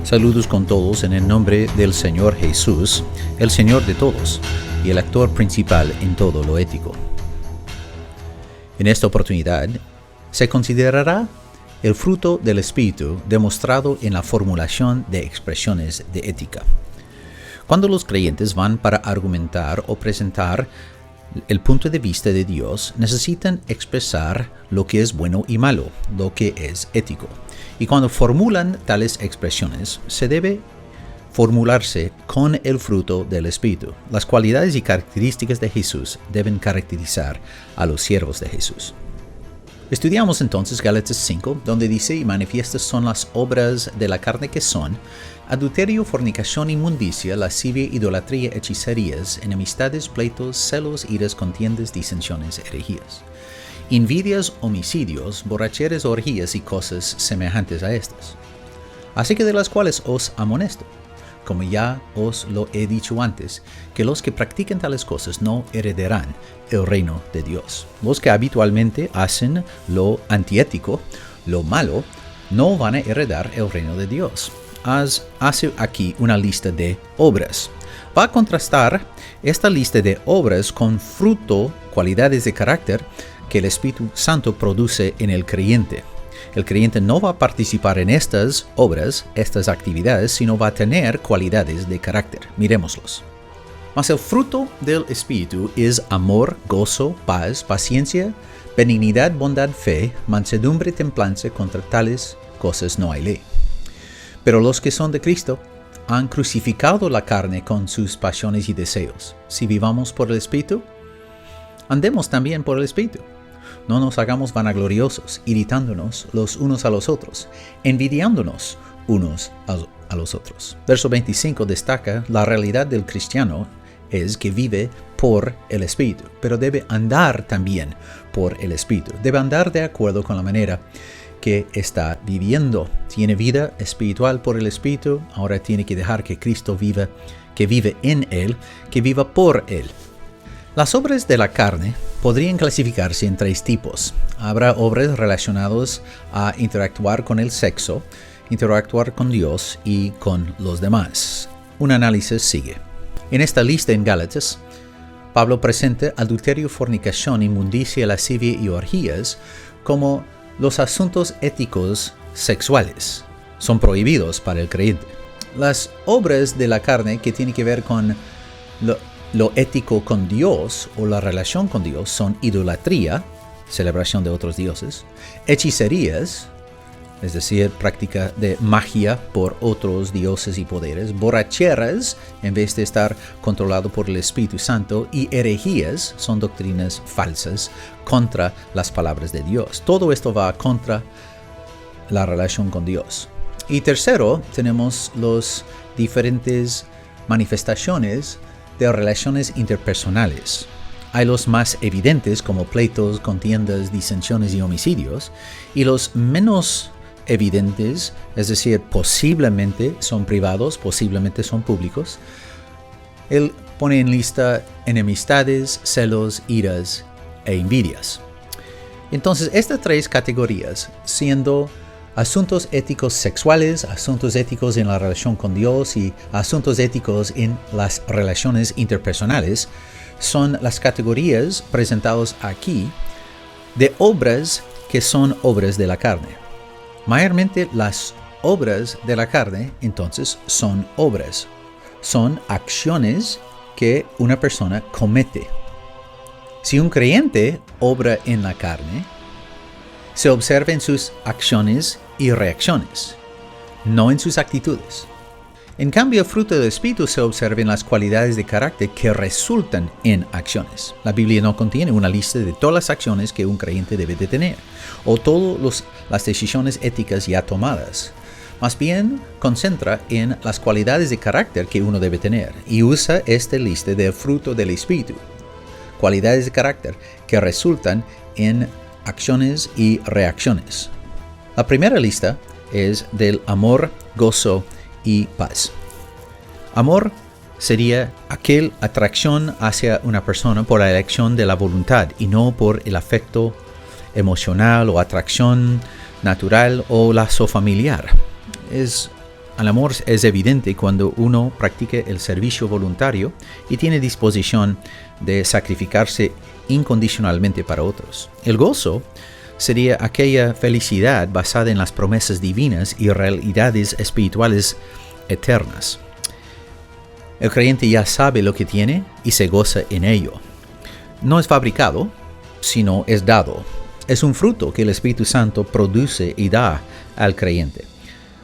Saludos con todos en el nombre del Señor Jesús, el Señor de todos y el actor principal en todo lo ético. En esta oportunidad se considerará el fruto del Espíritu demostrado en la formulación de expresiones de ética. Cuando los creyentes van para argumentar o presentar el punto de vista de Dios, necesitan expresar lo que es bueno y malo, lo que es ético. Y cuando formulan tales expresiones, se debe formularse con el fruto del Espíritu. Las cualidades y características de Jesús deben caracterizar a los siervos de Jesús. Estudiamos entonces Gálatas 5, donde dice: y manifiestas son las obras de la carne, que son adulterio, fornicación, inmundicia, lascivia, idolatría, hechicerías, enemistades, pleitos, celos, iras, contiendas, disensiones, herejías, invidias, homicidios, borracheras, orgías y cosas semejantes a estas, así que de las cuales os amonesto, como ya os lo he dicho antes, que los que practiquen tales cosas no heredarán el reino de Dios. Los que habitualmente hacen lo antiético, lo malo, no van a heredar el reino de Dios. Hace aquí una lista de obras. Va a contrastar esta lista de obras con fruto, cualidades de carácter que el Espíritu Santo produce en el creyente. El creyente no va a participar en estas obras, estas actividades, sino va a tener cualidades de carácter. Miremoslos. Mas el fruto del Espíritu es amor, gozo, paz, paciencia, benignidad, bondad, fe, mansedumbre, templanza. Contra tales cosas no hay ley. Pero los que son de Cristo han crucificado la carne con sus pasiones y deseos. Si vivamos por el Espíritu, andemos también por el Espíritu. No nos hagamos vanagloriosos, irritándonos los unos a los otros, envidiándonos unos a los otros. Verso 25 destaca la realidad del cristiano es que vive por el Espíritu, pero debe andar también por el Espíritu. Debe andar de acuerdo con la manera que está viviendo. Tiene vida espiritual por el Espíritu, ahora tiene que dejar que Cristo viva, que vive en él, que viva por él. Las obras de la carne podrían clasificarse en tres tipos. Habrá obras relacionadas a interactuar con el sexo, interactuar con Dios y con los demás. Un análisis sigue. En esta lista en Gálatas, Pablo presenta adulterio, fornicación, inmundicia, lascivia y orgías como los asuntos éticos sexuales. Son prohibidos para el creyente. Las obras de la carne que tienen que ver con lo ético con Dios o la relación con Dios son idolatría, celebración de otros dioses, hechicerías, es decir, práctica de magia por otros dioses y poderes, borracheras, en vez de estar controlado por el Espíritu Santo, y herejías, son doctrinas falsas contra las palabras de Dios. Todo esto va contra la relación con Dios. Y tercero, tenemos las diferentes manifestaciones de relaciones interpersonales. Hay los más evidentes como pleitos, contiendas, disensiones y homicidios, y los menos evidentes, es decir, posiblemente son privados, posiblemente son públicos. Él pone en lista enemistades, celos, iras e envidias. Entonces, estas tres categorías, siendo asuntos éticos sexuales, asuntos éticos en la relación con Dios y asuntos éticos en las relaciones interpersonales, son las categorías presentadas aquí de obras que son obras de la carne. Mayormente las obras de la carne, entonces, son obras. Son acciones que una persona comete. Si un creyente obra en la carne, se observa en sus acciones y reacciones, no en sus actitudes. En cambio, el fruto del Espíritu se observa en las cualidades de carácter que resultan en acciones. La Biblia no contiene una lista de todas las acciones que un creyente debe de tener, o todas las decisiones éticas ya tomadas. Más bien, concentra en las cualidades de carácter que uno debe tener, y usa esta lista del fruto del Espíritu. Cualidades de carácter que resultan en acciones y reacciones. La primera lista es del amor, gozo y paz. Amor sería aquella atracción hacia una persona por la elección de la voluntad y no por el afecto emocional o atracción natural o lazo familiar. Es El amor es evidente cuando uno practica el servicio voluntario y tiene disposición de sacrificarse incondicionalmente para otros. El gozo sería aquella felicidad basada en las promesas divinas y realidades espirituales eternas. El creyente ya sabe lo que tiene y se goza en ello. No es fabricado, sino es dado. Es un fruto que el Espíritu Santo produce y da al creyente.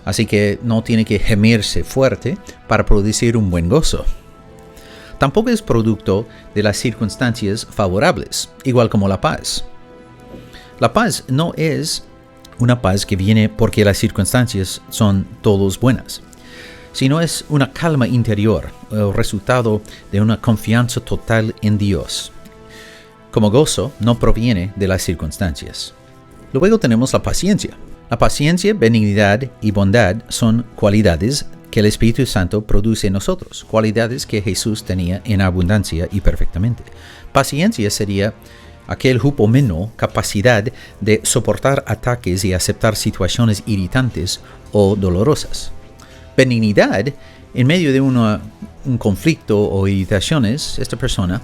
Así que no tiene que gemirse fuerte para producir un buen gozo. Tampoco es producto de las circunstancias favorables, igual como la paz. La paz no es una paz que viene porque las circunstancias son todas buenas, sino es una calma interior, el resultado de una confianza total en Dios. Como gozo no proviene de las circunstancias. Luego tenemos la paciencia. La paciencia, benignidad y bondad son cualidades que el Espíritu Santo produce en nosotros, cualidades que Jesús tenía en abundancia y perfectamente. Paciencia sería aquel hupomeno, capacidad de soportar ataques y aceptar situaciones irritantes o dolorosas. Benignidad, en medio de un conflicto o irritaciones, esta persona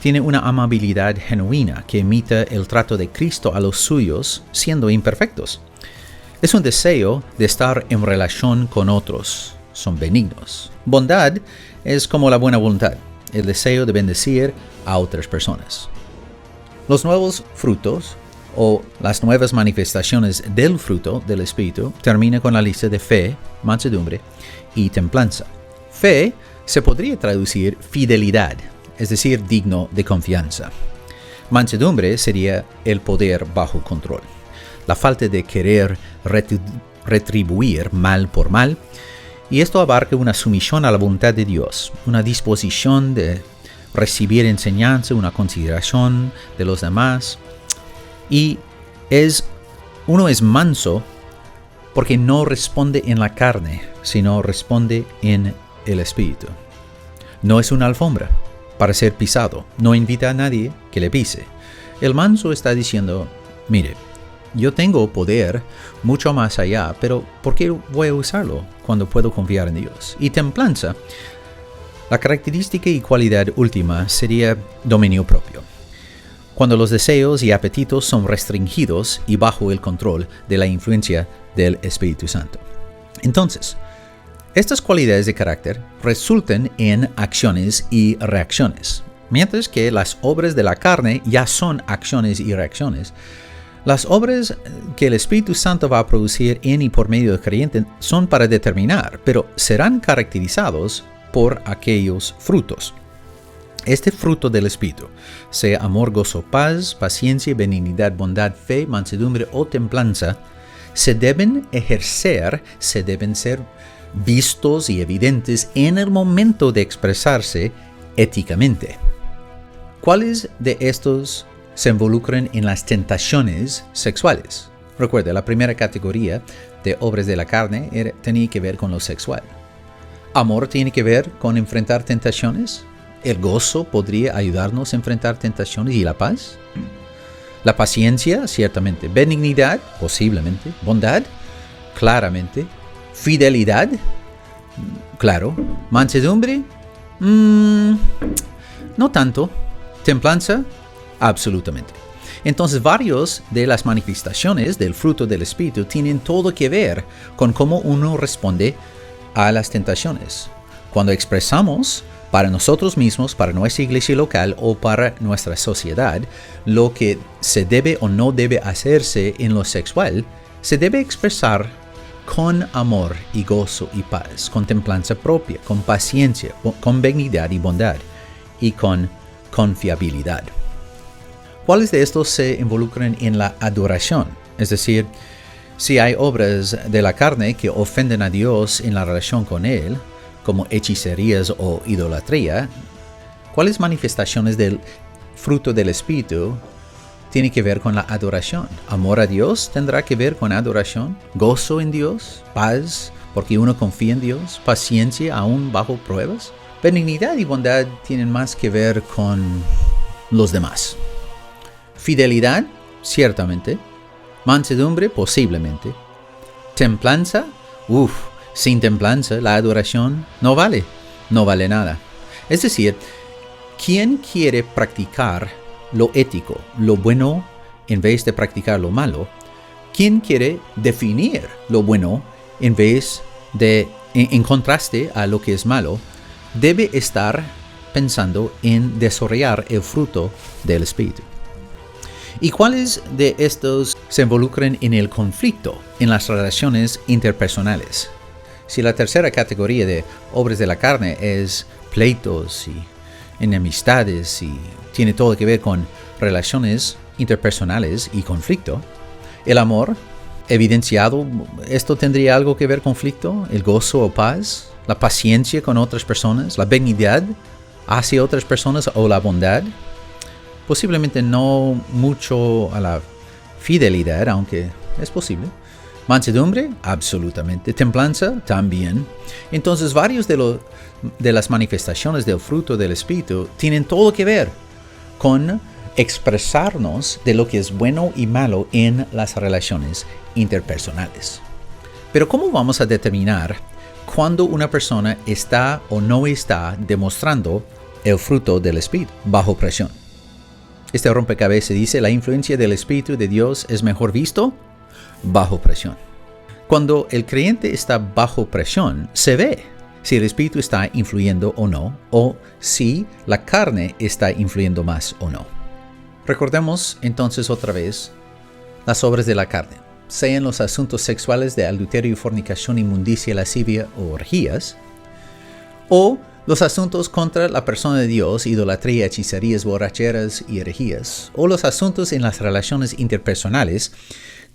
tiene una amabilidad genuina que imita el trato de Cristo a los suyos, siendo imperfectos. Es un deseo de estar en relación con otros. Son benignos. Bondad es como la buena voluntad, el deseo de bendecir a otras personas. Los nuevos frutos o las nuevas manifestaciones del fruto del Espíritu termina con la lista de fe, mansedumbre y templanza. Fe se podría traducir fidelidad, es decir, digno de confianza. Mansedumbre sería el poder bajo control, la falta de querer retribuir mal por mal, y esto abarca una sumisión a la voluntad de Dios, una disposición de recibir enseñanza, una consideración de los demás, y uno es manso porque no responde en la carne, sino responde en el Espíritu. No es una alfombra para ser pisado, no invita a nadie que le pise. El manso está diciendo, mire, yo tengo poder mucho más allá, pero ¿por qué voy a usarlo cuando puedo confiar en Dios? Y templanza, la característica y cualidad última sería dominio propio, cuando los deseos y apetitos son restringidos y bajo el control de la influencia del Espíritu Santo. Entonces, estas cualidades de carácter resultan en acciones y reacciones, mientras que las obras de la carne ya son acciones y reacciones. Las obras que el Espíritu Santo va a producir en y por medio del creyente son para determinar, pero serán caracterizados por aquellos frutos. Este fruto del Espíritu, sea amor, gozo, paz, paciencia, benignidad, bondad, fe, mansedumbre o templanza, se deben ejercer, se deben ser vistos y evidentes en el momento de expresarse éticamente. ¿Cuáles de estos se involucran en las tentaciones sexuales? Recuerda, la primera categoría de obras de la carne tenía que ver con lo sexual. Amor tiene que ver con enfrentar tentaciones. El gozo podría ayudarnos a enfrentar tentaciones y la paz. La paciencia, ciertamente. Benignidad, posiblemente. Bondad, claramente. Fidelidad, claro. Mansedumbre, no tanto. Templanza, absolutamente. Entonces, varios de las manifestaciones del fruto del Espíritu tienen todo que ver con cómo uno responde a las tentaciones. Cuando expresamos para nosotros mismos, para nuestra iglesia local o para nuestra sociedad, lo que se debe o no debe hacerse en lo sexual, se debe expresar con amor y gozo y paz, con templanza propia, con paciencia, con benignidad y bondad, y con confiabilidad. ¿Cuáles de estos se involucran en la adoración? Es decir, si hay obras de la carne que ofenden a Dios en la relación con Él, como hechicerías o idolatría, ¿cuáles manifestaciones del fruto del Espíritu tienen que ver con la adoración? Amor a Dios tendrá que ver con adoración, gozo en Dios, paz, porque uno confía en Dios, paciencia aún bajo pruebas. Benignidad y bondad tienen más que ver con los demás. Fidelidad, ciertamente. Mansedumbre, posiblemente. Templanza, Sin templanza, la adoración no vale nada. Es decir, ¿quién quiere practicar lo ético, lo bueno, en vez de practicar lo malo? ¿Quién quiere definir lo bueno en vez de, en contraste a lo que es malo? Debe estar pensando en desarrollar el fruto del Espíritu. ¿Y cuáles de estos se involucran en el conflicto, en las relaciones interpersonales? Si la tercera categoría de obras de la carne es pleitos y enemistades y tiene todo que ver con relaciones interpersonales y conflicto, el amor evidenciado, ¿esto tendría algo que ver con conflicto? ¿El gozo o paz? ¿La paciencia con otras personas? ¿La benignidad hacia otras personas o la bondad? Posiblemente no mucho a la fidelidad, aunque es posible. Mansedumbre, absolutamente. Templanza, también. Entonces, varios de las manifestaciones del fruto del Espíritu tienen todo que ver con expresarnos de lo que es bueno y malo en las relaciones interpersonales. Pero ¿cómo vamos a determinar cuando una persona está o no está demostrando el fruto del Espíritu bajo presión? Este rompecabezas dice: la influencia del Espíritu de Dios es mejor visto bajo presión. Cuando el creyente está bajo presión, se ve si el Espíritu está influyendo o no, o si la carne está influyendo más o no. Recordemos entonces otra vez las obras de la carne, sean los asuntos sexuales de adulterio, fornicación, inmundicia, lascivia o orgías, o los asuntos contra la persona de Dios, idolatría, hechicerías, borracheras y herejías, o los asuntos en las relaciones interpersonales.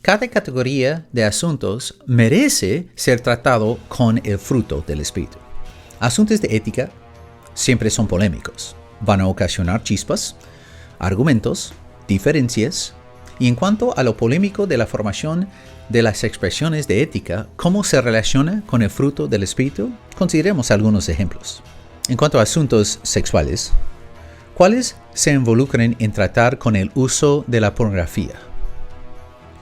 Cada categoría de asuntos merece ser tratado con el fruto del Espíritu. Asuntos de ética siempre son polémicos. Van a ocasionar chispas, argumentos, diferencias. Y en cuanto a lo polémico de la formación de las expresiones de ética, ¿cómo se relaciona con el fruto del Espíritu? Consideremos algunos ejemplos. En cuanto a asuntos sexuales, ¿cuáles se involucran en tratar con el uso de la pornografía?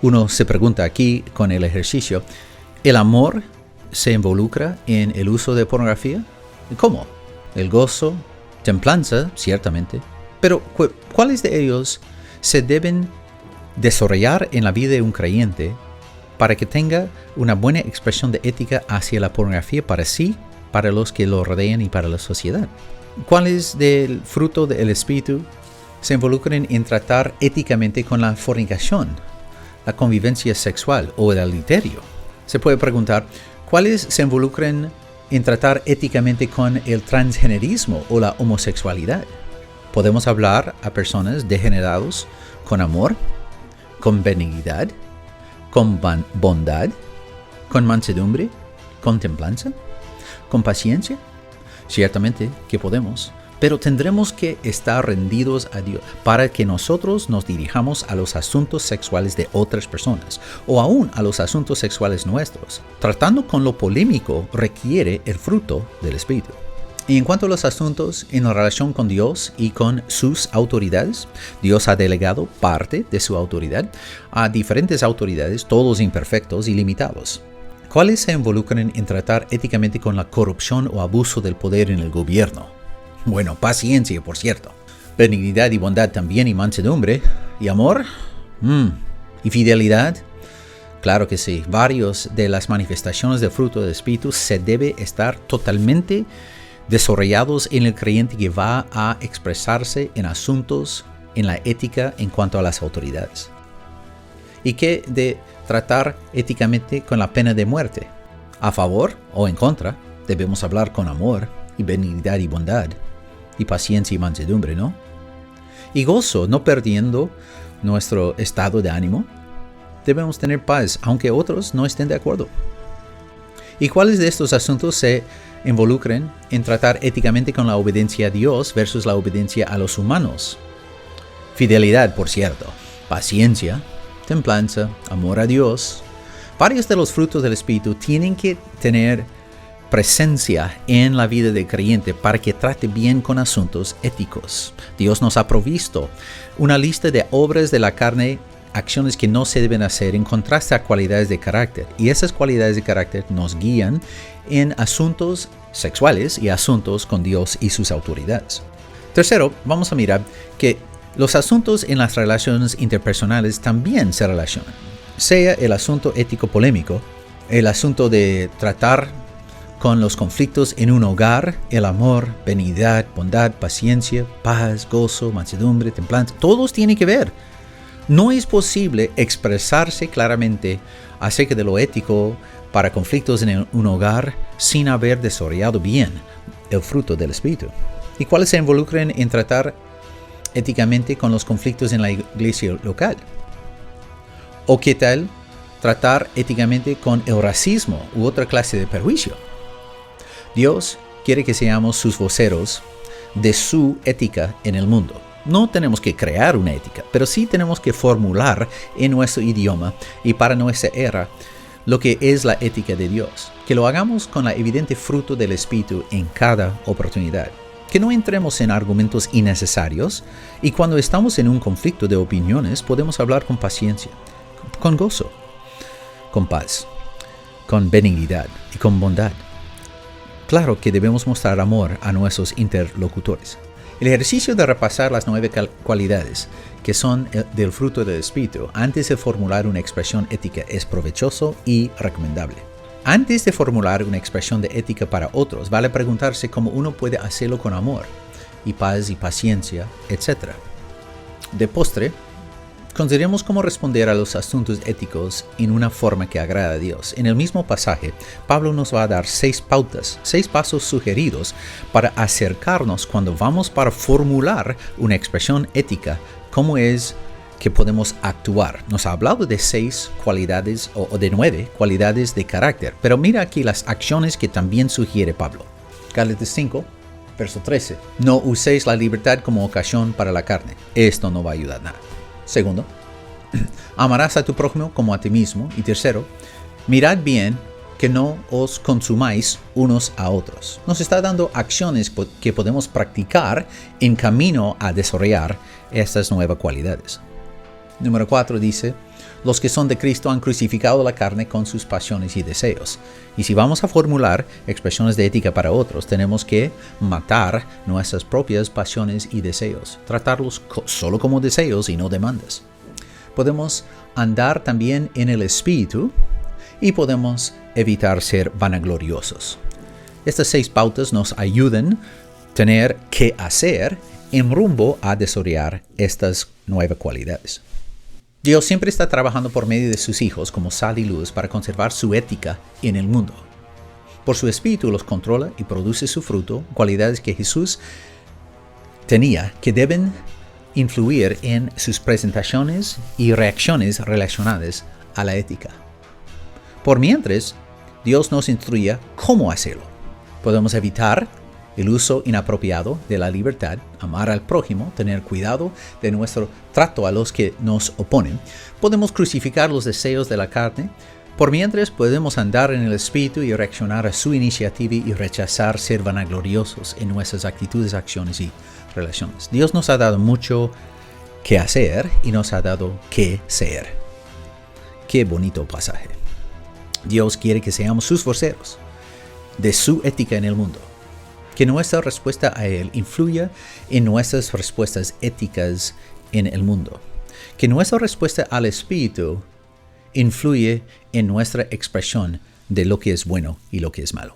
Uno se pregunta aquí con el ejercicio, ¿el amor se involucra en el uso de pornografía? ¿Cómo? El gozo, templanza, ciertamente. Pero, ¿cuáles de ellos se deben desarrollar en la vida de un creyente para que tenga una buena expresión de ética hacia la pornografía para sí, para los que lo rodean y para la sociedad? ¿Cuáles del fruto del Espíritu se involucran en tratar éticamente con la fornicación, la convivencia sexual o el adulterio? Se puede preguntar, ¿cuáles se involucran en tratar éticamente con el transgenerismo o la homosexualidad? Podemos hablar a personas degenerados con amor, con benignidad, con bondad, con mansedumbre, con templanza, con paciencia. Ciertamente que podemos, pero tendremos que estar rendidos a Dios para que nosotros nos dirijamos a los asuntos sexuales de otras personas o aún a los asuntos sexuales nuestros. Tratando con lo polémico requiere el fruto del Espíritu. Y en cuanto a los asuntos en la relación con Dios y con sus autoridades, Dios ha delegado parte de su autoridad a diferentes autoridades, todos imperfectos y limitados. ¿Cuáles se involucran en tratar éticamente con la corrupción o abuso del poder en el gobierno? Bueno, paciencia, por cierto. Benignidad y bondad también, y mansedumbre. ¿Y amor? ¿Y fidelidad? Claro que sí. Varios de las manifestaciones del fruto del Espíritu se debe estar totalmente desarrollados en el creyente que va a expresarse en asuntos en la ética en cuanto a las autoridades. ¿Y qué de tratar éticamente con la pena de muerte? ¿A favor o en contra? Debemos hablar con amor y benignidad y bondad y paciencia y mansedumbre, ¿no? Y gozo, no perdiendo nuestro estado de ánimo. Debemos tener paz, aunque otros no estén de acuerdo. ¿Y cuáles de estos asuntos se involucran en tratar éticamente con la obediencia a Dios versus la obediencia a los humanos? Fidelidad, por cierto, paciencia, templanza, amor a Dios. Varios de los frutos del Espíritu tienen que tener presencia en la vida del creyente para que trate bien con asuntos éticos. Dios nos ha provisto una lista de obras de la carne acciones que no se deben hacer en contraste a cualidades de carácter. Y esas cualidades de carácter nos guían en asuntos sexuales y asuntos con Dios y sus autoridades. Tercero, vamos a mirar que los asuntos en las relaciones interpersonales también se relacionan. Sea el asunto ético polémico, el asunto de tratar con los conflictos en un hogar, el amor, benignidad, bondad, paciencia, paz, gozo, mansedumbre, templanza, todos tienen que ver. No es posible expresarse claramente acerca de lo ético para conflictos en un hogar sin haber desarrollado bien el fruto del Espíritu. ¿Y cuáles se involucran en tratar éticamente con los conflictos en la iglesia local? ¿O qué tal tratar éticamente con el racismo u otra clase de perjuicio? Dios quiere que seamos sus voceros de su ética en el mundo. No tenemos que crear una ética, pero sí tenemos que formular en nuestro idioma y para nuestra era lo que es la ética de Dios. Que lo hagamos con la evidente fruto del Espíritu en cada oportunidad. Que no entremos en argumentos innecesarios y cuando estamos en un conflicto de opiniones podemos hablar con paciencia, con gozo, con paz, con benignidad y con bondad. Claro que debemos mostrar amor a nuestros interlocutores. El ejercicio de repasar las 9 cualidades que son del fruto del Espíritu antes de formular una expresión ética es provechoso y recomendable. Antes de formular una expresión de ética para otros, vale preguntarse cómo uno puede hacerlo con amor y paz y paciencia, etc. De postre, consideremos cómo responder a los asuntos éticos en una forma que agrada a Dios. En el mismo pasaje, Pablo nos va a dar 6 pautas, 6 pasos sugeridos para acercarnos cuando vamos para formular una expresión ética, cómo es que podemos actuar. Nos ha hablado de 6 cualidades o de 9 cualidades de carácter, pero mira aquí las acciones que también sugiere Pablo. Gálatas 5, verso 13. No uséis la libertad como ocasión para la carne. Esto no va a ayudar nada. Segundo, amarás a tu prójimo como a ti mismo. Y tercero, mirad bien que no os consumáis unos a otros. Nos está dando acciones que podemos practicar en camino a desarrollar estas nuevas cualidades. Número 4 dice, los que son de Cristo han crucificado la carne con sus pasiones y deseos. Y si vamos a formular expresiones de ética para otros, tenemos que matar nuestras propias pasiones y deseos, tratarlos solo como deseos y no demandas. Podemos andar también en el Espíritu y podemos evitar ser vanagloriosos. Estas 6 pautas nos ayudan a tener que hacer en rumbo a desarrollar estas 9 cualidades. Dios siempre está trabajando por medio de sus hijos como sal y luz para conservar su ética en el mundo. Por su Espíritu los controla y produce su fruto, cualidades que Jesús tenía que deben influir en sus presentaciones y reacciones relacionadas a la ética. Por mientras, Dios nos instruye cómo hacerlo. Podemos evitar el uso inapropiado de la libertad, amar al prójimo, tener cuidado de nuestro trato a los que nos oponen. Podemos crucificar los deseos de la carne. Por mientras podemos andar en el Espíritu y reaccionar a su iniciativa y rechazar ser vanagloriosos en nuestras actitudes, acciones y relaciones. Dios nos ha dado mucho que hacer y nos ha dado que ser. Qué bonito pasaje. Dios quiere que seamos sus voceros de su ética en el mundo. Que nuestra respuesta a Él influya en nuestras respuestas éticas en el mundo. Que nuestra respuesta al Espíritu influye en nuestra expresión de lo que es bueno y lo que es malo.